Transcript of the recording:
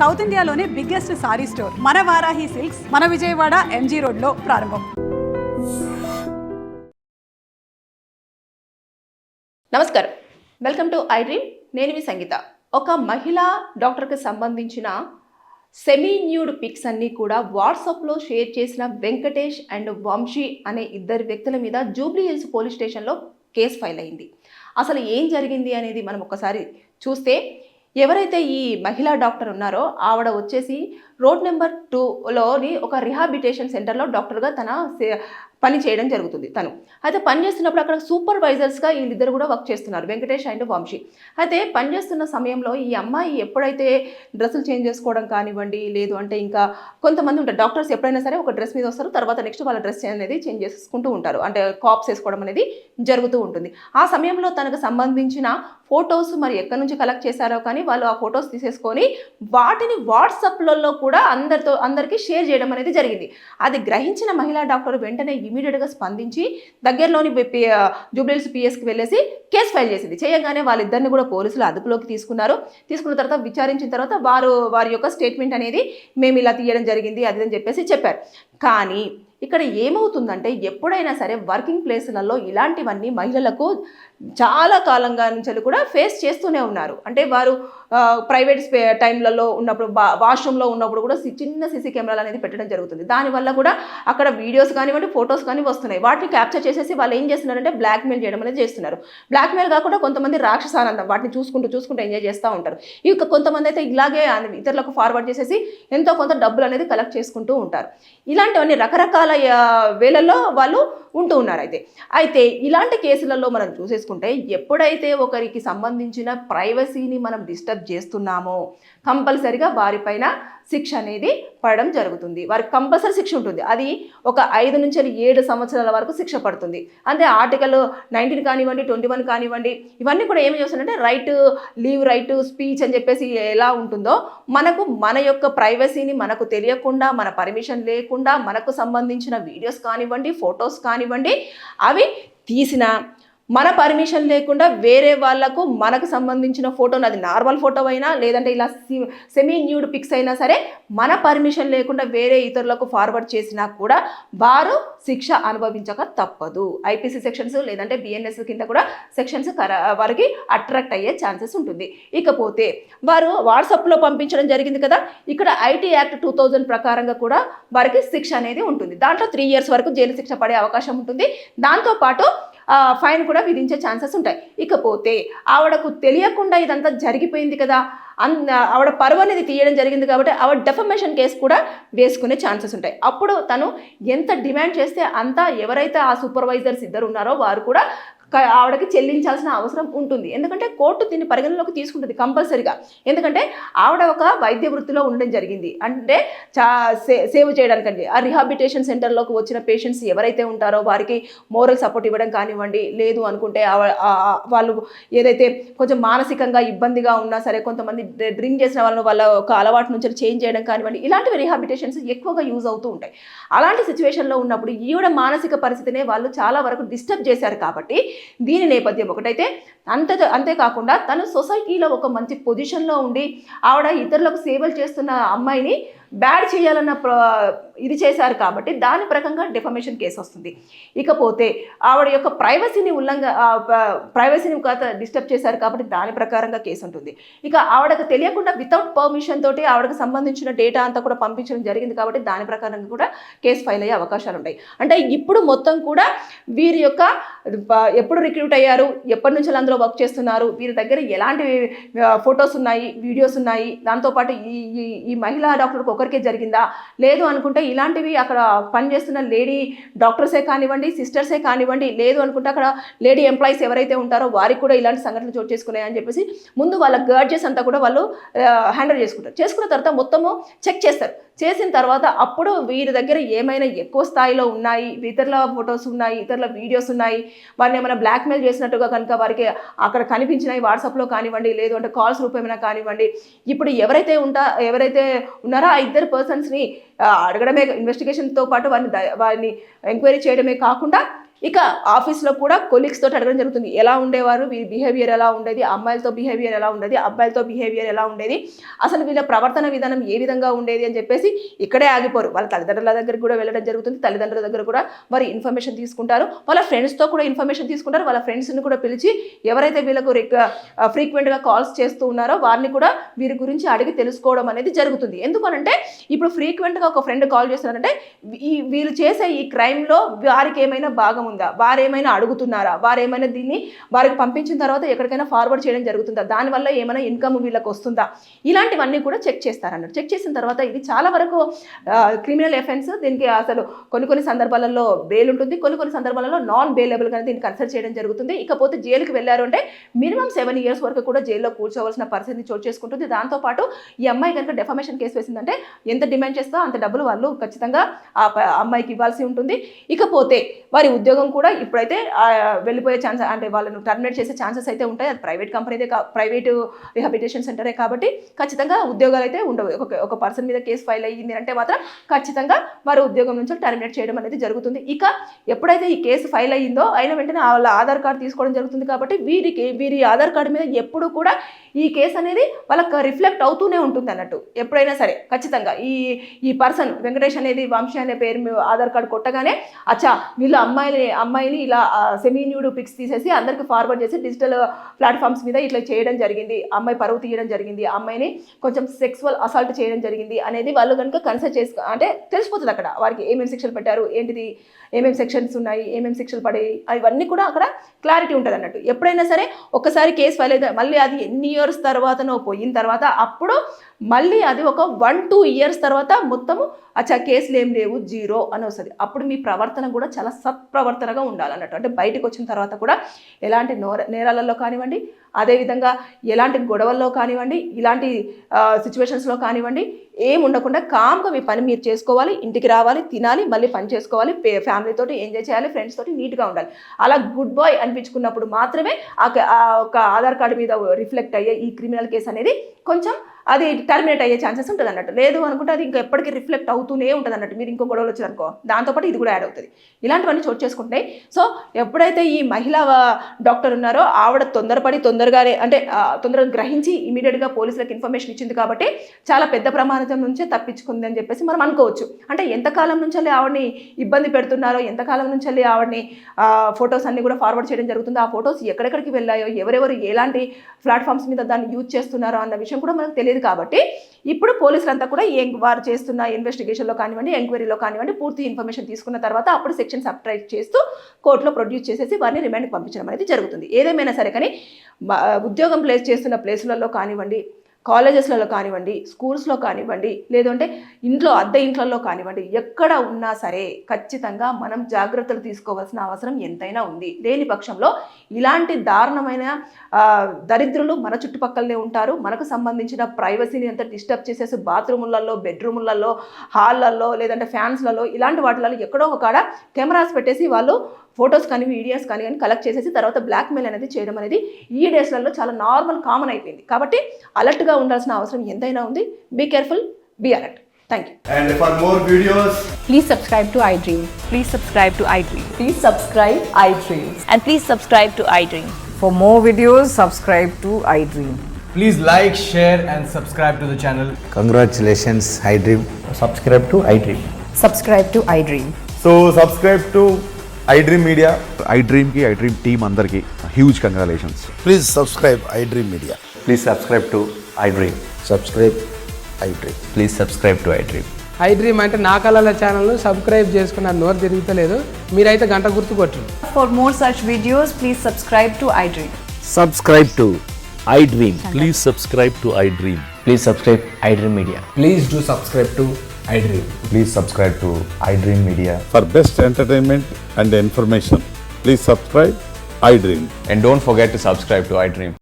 South ఇండియాలోనే biggest sorry store మన Varahi silks మన విజయవాడ ఎంజీ రోడ్లో ప్రారంభం. నమస్కారం, వెల్కమ్ టు ఐ డ్రీమ్. నేను మీ సంగీత. ఒక మహిళా డాక్టర్కి సంబంధించిన సెమీ న్యూడ్ పిక్స్ అన్నీ కూడా వాట్సాప్లో షేర్ చేసిన వెంకటేష్ అండ్ వంశీ అనే ఇద్దరు వ్యక్తుల మీద జూబ్లీ హిల్స్ పోలీస్ స్టేషన్లో కేసు ఫైల్ అయింది. అసలు ఏం జరిగింది అనేది మనం ఒకసారి చూస్తే, ఎవరైతే ఈ మహిళా డాక్టర్ ఉన్నారో ఆవిడ వచ్చేసి రోడ్ నెంబర్ 2లోని ఒక రిహాబిలిటేషన్ సెంటర్లో డాక్టర్గా తన పని చేయడం జరుగుతుంది. తను అయితే పనిచేస్తున్నప్పుడు అక్కడ సూపర్వైజర్స్గా వీళ్ళిద్దరు కూడా వర్క్ చేస్తున్నారు, వెంకటేష్ అండ్ వంశీ. అయితే పనిచేస్తున్న సమయంలో ఈ అమ్మాయి ఎప్పుడైతే డ్రెస్సులు చేంజ్ చేసుకోవడం కానివ్వండి, లేదు అంటే ఇంకా కొంతమంది ఉంటారు డాక్టర్స్, ఎప్పుడైనా సరే ఒక డ్రెస్ మీద వస్తారు, తర్వాత నెక్స్ట్ వాళ్ళ డ్రెస్ అనేది చేంజ్ చేసుకుంటూ ఉంటారు, అంటే కాప్స్ వేసుకోవడం అనేది జరుగుతూ ఉంటుంది. ఆ సమయంలో తనకు సంబంధించిన ఫొటోస్ మరి ఎక్కడి నుంచి కలెక్ట్ చేశారో కానీ వాళ్ళు ఆ ఫొటోస్ తీసేసుకొని వాటిని వాట్సాప్లలో కూడా అందరికీ షేర్ చేయడం అనేది జరిగింది. అది గ్రహించిన మహిళా డాక్టర్ వెంటనే ఇమీడియట్గా స్పందించి దగ్గరలోని జూబ్లీహిల్స్ పిఎస్కి వెళ్ళేసి కేసు ఫైల్ చేసింది. చేయగానే వాళ్ళిద్దరిని కూడా పోలీసులు అదుపులోకి తీసుకున్న తర్వాత విచారించిన తర్వాత వారి యొక్క స్టేట్మెంట్ అనేది మేము ఇలా తీయడం జరిగింది అది అని చెప్పేసి చెప్పారు. కానీ ఇక్కడ ఏమవుతుందంటే, ఎప్పుడైనా సరే వర్కింగ్ ప్లేసులలో ఇలాంటివన్నీ మహిళలకు చాలా కాలంగా నుంచి కూడా ఫేస్ చేస్తూనే ఉన్నారు. అంటే వారు ప్రైవేట్ టైంలలో ఉన్నప్పుడు, వాష్రూమ్లో ఉన్నప్పుడు కూడా చిన్న సీసీ కెమెరాలు అనేది పెట్టడం జరుగుతుంది. దానివల్ల కూడా అక్కడ వీడియోస్ కానివ్వండి, ఫొటోస్ కానీ వస్తున్నాయి. వాటిని క్యాప్చర్ చేసేసి వాళ్ళు ఏం చేస్తున్నారంటే బ్లాక్మెయిల్ చేయడం అనేది చేస్తున్నారు. బ్లాక్మెయిల్ కాకుండా కొంతమంది రాక్షసానందం వాటిని చూసుకుంటూ ఎంజాయ్ చేస్తూ ఉంటారు. ఇక కొంతమంది అయితే ఇలాగే ఇతరులకు ఫార్వర్డ్ చేసేసి ఎంతో కొంత డబ్బులు అనేది కలెక్ట్ చేసుకుంటూ ఉంటారు. ఇలాంటివన్నీ రకరకాల వేళల్లో వాళ్ళు ఉంటూ ఉన్నారు. అయితే ఇలాంటి కేసులలో మనం చూసేసుకుంటే, ఎప్పుడైతే ఒకరికి సంబంధించిన ప్రైవసీని మనం డిస్టర్బ్ చేస్తున్నామో కంపల్సరిగా వారిపైన శిక్ష అనేది పడడం జరుగుతుంది. వారికి కంపల్సరీ శిక్ష ఉంటుంది. అది ఒక 5 నుంచి 7 సంవత్సరాల వరకు శిక్ష పడుతుంది. అంటే ఆర్టికల్ 19 కానివ్వండి, 21 కానివ్వండి, ఇవన్నీ కూడా ఏమి చేస్తుందంటే రైట్ స్పీచ్ అని చెప్పేసి ఎలా ఉంటుందో, మనకు మన యొక్క ప్రైవసీని మనకు తెలియకుండా, మన పర్మిషన్ లేకుండా మనకు సంబంధించిన వీడియోస్ కానివ్వండి, ఫొటోస్ కానివ్వండి, అవి తీసిన మన పర్మిషన్ లేకుండా వేరే వాళ్లకు మనకు సంబంధించిన ఫోటోను, అది నార్మల్ ఫోటో అయినా లేదంటే ఇలా సెమీ న్యూడ్ పిక్స్ అయినా సరే, మన పర్మిషన్ లేకుండా వేరే ఇతరులకు ఫార్వర్డ్ చేసినా కూడా వారు శిక్ష అనుభవించక తప్పదు. ఐపీసీ సెక్షన్స్ లేదంటే బిఎన్ఎస్ కింద కూడా సెక్షన్స్ వారికి అట్రాక్ట్ అయ్యే ఛాన్సెస్ ఉంటుంది. ఇకపోతే వారు వాట్సాప్లో పంపించడం జరిగింది కదా, ఇక్కడ ఐటీ యాక్ట్ 2000 ప్రకారంగా కూడా వారికి శిక్ష అనేది ఉంటుంది. దాంట్లో 3 years వరకు జైలు శిక్ష పడే అవకాశం ఉంటుంది. దాంతోపాటు ఫైన్ కూడా విధించే ఛాన్సెస్ ఉంటాయి. ఇకపోతే ఆవిడకు తెలియకుండా ఇదంతా జరిగిపోయింది కదా, ఆవిడ పరువు అనేది తీయడం జరిగింది కాబట్టి ఆవిడ డెఫమేషన్ కేసు కూడా వేసుకునే ఛాన్సెస్ ఉంటాయి. అప్పుడు తను ఎంత డిమాండ్ చేస్తే అంత, ఎవరైతే ఆ సూపర్వైజర్స్ ఇద్దరు ఉన్నారో వారు కూడా ఆవిడకి చెల్లించాల్సిన అవసరం ఉంటుంది. ఎందుకంటే కోర్టు దీన్ని పరిగణలోకి తీసుకుంటుంది కంపల్సరీగా. ఎందుకంటే ఆవిడ ఒక వైద్య వృత్తిలో ఉండడం జరిగింది, అంటే సేవ్ చేయడానికండి. ఆ రిహాబిలిటేషన్ సెంటర్లోకి వచ్చిన పేషెంట్స్ ఎవరైతే ఉంటారో వారికి మోరల్ సపోర్ట్ ఇవ్వడం కానివ్వండి, లేదు అనుకుంటే వాళ్ళు ఏదైతే కొంచెం మానసికంగా ఇబ్బందిగా ఉన్నా సరే, కొంతమంది డ్రింక్ చేసిన వాళ్ళ ఒక అలవాటు నుంచి చేంజ్ చేయడం కానివ్వండి, ఇలాంటివి రిహాబిలిటేషన్స్ ఎక్కువగా యూజ్ అవుతూ ఉంటాయి. అలాంటి సిచ్యువేషన్లో ఉన్నప్పుడు ఈవిడ మానసిక పరిస్థితినే వాళ్ళు చాలా వరకు డిస్టర్బ్ చేశారు. కాబట్టి దీని నేపథ్యం ఒకటైతే, అంతేకాకుండా తను సొసైటీలో ఒక మంచి పొజిషన్లో ఉండి ఆవిడ ఇతరులకు సేవలు చేస్తున్న అమ్మాయిని బ్యాడ్ చేయాలన్న ఇది చేశారు కాబట్టి దాని ప్రకంగా డెఫమేషన్ కేసు వస్తుంది. ఇకపోతే ఆవిడ యొక్క ప్రైవసీని డిస్టర్బ్ చేశారు కాబట్టి దాని ప్రకారంగా కేసు ఉంటుంది. ఇక ఆవిడకు తెలియకుండా వితౌట్ పర్మిషన్ తోటి ఆవిడకు సంబంధించిన డేటా అంతా కూడా పంపించడం జరిగింది కాబట్టి దాని ప్రకారంగా కూడా కేసు ఫైల్ అయ్యే అవకాశాలు ఉంటాయి. అంటే ఇప్పుడు మొత్తం కూడా వీరి యొక్క ఎప్పుడు రిక్రూట్ అయ్యారు, ఎప్పటి నుంచి అందులో వర్క్ చేస్తున్నారు, వీరి దగ్గర ఎలాంటి ఫొటోస్ ఉన్నాయి, వీడియోస్ ఉన్నాయి, దాంతోపాటు ఈ మహిళా డాక్టర్కి ఒకరికే జరిగిందా, లేదు అనుకుంటే ఇలాంటివి అక్కడ పనిచేస్తున్న లేడీ డాక్టర్సే కానివ్వండి, సిస్టర్సే కానివ్వండి, లేదు అనుకుంటే అక్కడ లేడీ ఎంప్లాయీస్ ఎవరైతే ఉంటారో వారికి కూడా ఇలాంటి సంఘటనలు చోటు చేసుకున్నాయని చెప్పేసి ముందు వాళ్ళ గర్జెస్ అంతా కూడా వాళ్ళు హ్యాండిల్ చేసుకున్న తర్వాత మొత్తము చెక్ చేస్తారు. చేసిన తర్వాత అప్పుడు వీరి దగ్గర ఏమైనా ఎక్కువ స్థాయిలో ఉన్నాయి, ఇతరుల ఫొటోస్ ఉన్నాయి, ఇతరుల వీడియోస్ ఉన్నాయి, వారిని ఏమైనా బ్లాక్మెయిల్ చేసినట్టుగా కనుక వారికి అక్కడ కనిపించినాయి వాట్సాప్లో కానివ్వండి, లేదు అంటే కాల్స్ రూపేమైనా కానివ్వండి, ఇప్పుడు ఎవరైతే ఉన్నారో ఆ 2 పర్సన్స్ని అడగడమే, ఇన్వెస్టిగేషన్తో పాటు వారిని ఎంక్వైరీ చేయడమే కాకుండా ఇక ఆఫీస్లో కూడా కొలీగ్స్ తోటి అడగడం జరుగుతుంది, ఎలా ఉండేవారు, వీరి బిహేవియర్ ఎలా ఉండేది, అమ్మాయిలతో బిహేవియర్ ఎలా ఉండేది, అబ్బాయిలతో బిహేవియర్ ఎలా ఉండేది, అసలు వీళ్ళ ప్రవర్తన విధానం ఏ విధంగా ఉండేది అని చెప్పేసి ఇక్కడే ఆగిపోరు. వాళ్ళ తల్లిదండ్రుల దగ్గరికి కూడా వెళ్ళడం జరుగుతుంది. తల్లిదండ్రుల దగ్గర కూడా వారి ఇన్ఫర్మేషన్ తీసుకుంటారు, వాళ్ళ ఫ్రెండ్స్తో కూడా ఇన్ఫర్మేషన్ తీసుకుంటారు. వాళ్ళ ఫ్రెండ్స్ని కూడా పిలిచి ఎవరైతే వీళ్ళకు ఫ్రీక్వెంట్గా కాల్స్ చేస్తూ ఉన్నారో వారిని కూడా వీరి గురించి అడిగి తెలుసుకోవడం అనేది జరుగుతుంది. ఎందుకనంటే ఇప్పుడు ఫ్రీక్వెంట్గా ఒక ఫ్రెండ్ కాల్ చేస్తున్నారంటే వీళ్ళు చేసే ఈ క్రైమ్లో వారికి ఏమైనా భాగం ఉందా, వారేమైనా అడుగుతున్నారా, వారేమైనా దీన్ని వారికి పంపించిన తర్వాత ఎక్కడికైనా ఫార్వర్డ్ చేయడం జరుగుతుందా, దానివల్ల ఏమైనా ఇన్కమ్ వీళ్ళకి వస్తుందా, ఇలాంటివన్నీ కూడా చెక్ చేస్తారన్నట్టు. చెక్ చేసిన తర్వాత ఇది చాలా వరకు క్రిమినల్ ఎఫెన్స్. దీనికి అసలు కొన్ని సందర్భాలలో బెయిల్ ఉంటుంది, కొన్ని సందర్భాలలో నాన్ బెయిలబుల్గా దీన్ని కన్సిడర్ చేయడం జరుగుతుంది. ఇకపోతే జైలుకి వెళ్ళారు అంటే మినిమం 7 years వరకు కూడా జైల్లో కూర్చోవలసిన పరిస్థితి చోటు చేసుకుంటుంది. దాంతోపాటు ఈ అమ్మాయి కనుక డెఫమేషన్ కేసు వేసిందంటే ఎంత డిమాండ్ చేస్తా అంత డబ్బులు వాళ్ళు ఖచ్చితంగా ఆ అమ్మాయికి ఇవ్వాల్సి ఉంటుంది. ఇకపోతే వారి ఉద్యోగం కూడా ఇప్పుడైతే వెళ్ళిపోయే ఛాన్స్, అంటే వాళ్ళను టర్మినేట్ చేసే ఛాన్సెస్ అయితే ఉంటాయి. అది ప్రైవేట్ కంపెనీదే, ప్రైవేట్ రిహాబిలిటేషన్ సెంటరే కాబట్టి ఖచ్చితంగా ఉద్యోగాలు అయితే ఉండవు. ఒక పర్సన్ మీద కేసు ఫైల్ అయ్యింది అంటే మాత్రం ఖచ్చితంగా వారి ఉద్యోగం నుంచి టర్మినేట్ చేయడం అనేది జరుగుతుంది. ఇక ఎప్పుడైతే ఈ కేసు ఫైల్ అయ్యిందో అయిన వెంటనే వాళ్ళ ఆధార్ కార్డు తీసుకోవడం జరుగుతుంది. కాబట్టి వీరి ఆధార్ కార్డు మీద ఎప్పుడు కూడా ఈ కేసు అనేది వాళ్ళకి రిఫ్లెక్ట్ అవుతూనే ఉంటుంది అన్నట్టు. ఎప్పుడైనా సరే ఖచ్చితంగా ఈ పర్సన్ వెంకటేష్ అనేది, వంశీ అనే పేరు ఆధార్ కార్డు కొట్టగానే అచ్చా వీళ్ళు అమ్మాయిని ఇలా సెమీ న్యూడ్ పిక్స్ తీసేసి అందరికి ఫార్వర్డ్ చేసి డిజిటల్ ప్లాట్ఫామ్స్ మీద ఇట్లా చేయడం జరిగింది, అమ్మాయి పరువు తీయడం జరిగింది, అమ్మాయిని కొంచెం సెక్సువల్ అసాల్ట్ చేయడం జరిగింది అనేది వాళ్ళు కనుక కన్సిడర్ చేసుకో అంటే తెలిసిపోతుంది అక్కడ వారికి ఏమేమి శిక్షలు పెట్టారు, ఏంటిది, ఏమేమి సెక్షన్స్ ఉన్నాయి, ఏమేమి శిక్షలు పడాయి, అవన్నీ కూడా అక్కడ క్లారిటీ ఉంటుంది అన్నట్టు. ఎప్పుడైనా సరే ఒకసారి కేసు ఫైల్ అయితే మళ్ళీ అది ఎన్ని ఇయర్స్ తర్వాతనో పోయిన తర్వాత అప్పుడు మళ్ళీ అది ఒక 1-2 years తర్వాత మొత్తము అచ్చా కేసులు ఏం లేవు, 0 అని వస్తుంది. అప్పుడు మీ ప్రవర్తన కూడా చాలా సత్ప్రవర్తనగా ఉండాలన్నట్టు. అంటే బయటకు వచ్చిన తర్వాత కూడా ఎలాంటి నేరాలలో కానివ్వండి, అదేవిధంగా ఎలాంటి గొడవల్లో కానివ్వండి, ఇలాంటి సిచ్యువేషన్స్లో కానివ్వండి ఏం ఉండకుండా కామ్గా మీ పని మీరు చేసుకోవాలి, ఇంటికి రావాలి, తినాలి, మళ్ళీ పని చేసుకోవాలి, ఫ్యామిలీతోటి ఎంజాయ్ చేయాలి, ఫ్రెండ్స్ తోటి నీట్గా ఉండాలి. అలా గుడ్ బాయ్ అనిపించుకున్నప్పుడు మాత్రమే ఒక ఆధార్ కార్డు మీద రిఫ్లెక్ట్ అయ్యే ఈ క్రిమినల్ కేసు అనేది కొంచెం అది టర్మినేట్ అయ్యే ఛాన్సెస్ ఉంటుంది అన్నట్టు. లేదు అనుకుంటే అది ఇంకా ఎప్పటికీ రిఫ్లెక్ట్ అవుతూనే ఉంటుంది అన్నట్టు. మీరు ఇంకో గొడవలు వచ్చారనుకో దాంతోపాటు ఇది కూడా యాడ్ అవుతుంది. ఇలాంటివన్నీ చోటు చేసుకుంటాయి. సో ఎప్పుడైతే ఈ మహిళా డాక్టర్ ఉన్నారో ఆవిడ తొందరగానే అంటే తొందరగా గ్రహించి ఇమీడియట్గా పోలీసులకు ఇన్ఫర్మేషన్ ఇచ్చింది కాబట్టి చాలా పెద్ద ప్రమాదం నుంచే తప్పించుకుంది అని చెప్పేసి మనం అనుకోవచ్చు. అంటే ఎంతకాలం నుంచి ఆవిడని ఇబ్బంది పెడుతున్నారో, ఎంతకాలం నుంచి ఆవిడని ఫొటోస్ అన్ని కూడా ఫార్వర్డ్ చేయడం జరుగుతుందో, ఆ ఫొటోస్ ఎక్కడెక్కడికి వెళ్ళాయో, ఎవరెవరు ఎలాంటి ప్లాట్ఫామ్స్ మీద దాన్ని యూజ్ చేస్తున్నారో అన్న విషయం కూడా మనకు తెలియదు. కాబట్టి ఇప్పుడు పోలీసులంతా కూడా వారు చేస్తున్న ఇన్వెస్టిగేషన్లో కానివ్వండి, ఎంక్వైరీలో కానివ్వండి పూర్తి ఇన్ఫర్మేషన్ తీసుకున్న తర్వాత అప్పుడు సెక్షన్ సబ్ట్రాక్ట్ చేస్తూ కోర్టులో ప్రొడ్యూస్ చేసేసి వారిని రిమాండ్కి పంపించడం అనేది జరుగుతుంది. ఏదేమైనా సరే కానీ ఉద్యోగం చేస్తున్న ప్లేసులలో కానివ్వండి, కాలేజెస్లలో కానివ్వండి, స్కూల్స్లో కానివ్వండి, లేదంటే అద్దె ఇంట్లలో కానివ్వండి, ఎక్కడ ఉన్నా సరే ఖచ్చితంగా మనం జాగ్రత్తలు తీసుకోవాల్సిన అవసరం ఎంతైనా ఉంది. లేని పక్షంలో ఇలాంటి దారుణమైన దరిద్రులు మన చుట్టుపక్కలనే ఉంటారు. మనకు సంబంధించిన ప్రైవసీని అంతా డిస్టర్బ్ చేసేసి బాత్రూములలో, బెడ్రూములలో, హాల్లలో, లేదంటే ఫ్యాన్స్లలో, ఇలాంటి వాటిలలో ఎక్కడో ఒక కాడ కెమెరాస్ పెట్టేసి వాళ్ళు ఫొటోస్ కానీ వీడియోస్ కానీ కలెక్ట్ చేసేసి తర్వాత బ్లాక్మెయిల్ అనేది చేయడం అనేది ఈ డేస్లలో చాలా నార్మల్, కామన్ అయిపోయింది. కాబట్టి అలర్ట్గా ఉండాల్సిన అవసరం ఎంతైనా ఉంది. Be careful, be alert. Thank you. And for more videos, please subscribe to iDream. Please subscribe to iDream. Please subscribe iDream. And please subscribe to iDream. For more videos, subscribe to iDream. please like, share and subscribe to the channel. Congratulations, iDream. Subscribe to iDream. Subscribe to iDream. So subscribe to iDream Media. iDream ki iDream team andarki huge congratulations. Please subscribe iDream Media. Please subscribe to iDream. Subscribe iDream. Please subscribe to iDream. iDream అంటే నా కళల ఛానల్ను subscribe చేసుకున్న నోరు తిరుగుతలేదు. మీరైతే గంట గుర్తు కొట్టండి. For more such videos, please subscribe to iDream. Subscribe to iDream. Please subscribe to iDream. Please subscribe iDream Media. Please do subscribe to iDream. Please subscribe to iDream Media. For best entertainment and information, please subscribe iDream. And don't forget to subscribe to iDream.